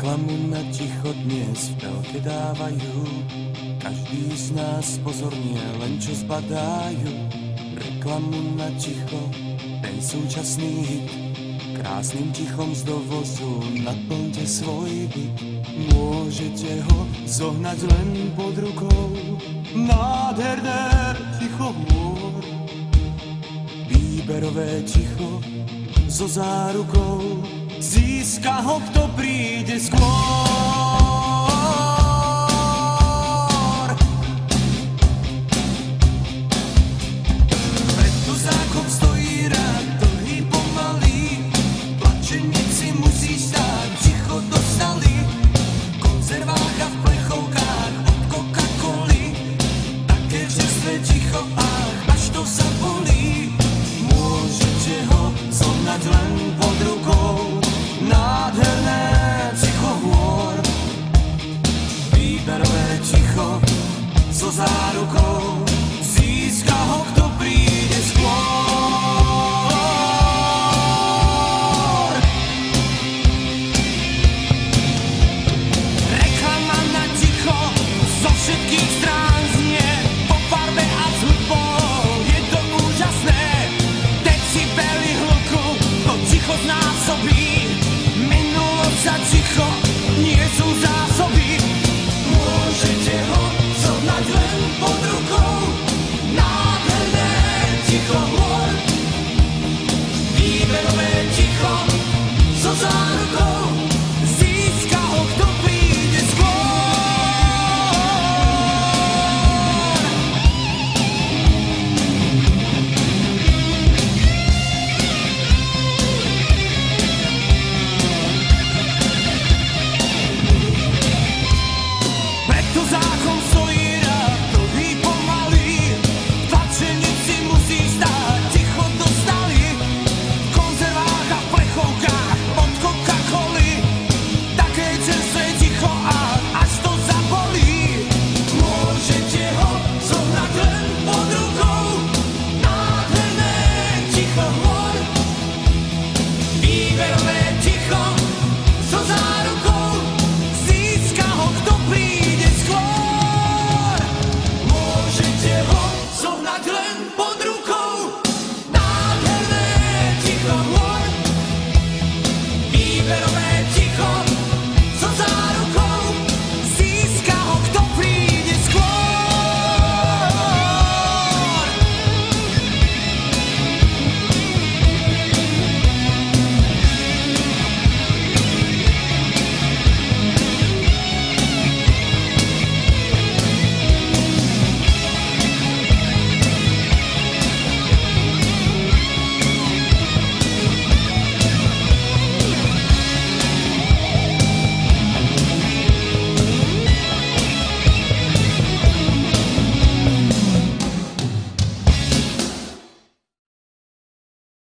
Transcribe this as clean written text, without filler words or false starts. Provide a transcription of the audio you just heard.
Reklamu na ticho dnes v telke dávajú, každý z nás pozorne len čo zbadajú. Reklamu na ticho, ten súčasný hit, krásnym tichom z dovozu naplňte svoj byt. Môžete ho zohnať len pod rukou, nádherné ticho hôr. Výberové ticho so zárukou, získa ho, kto príde skôr.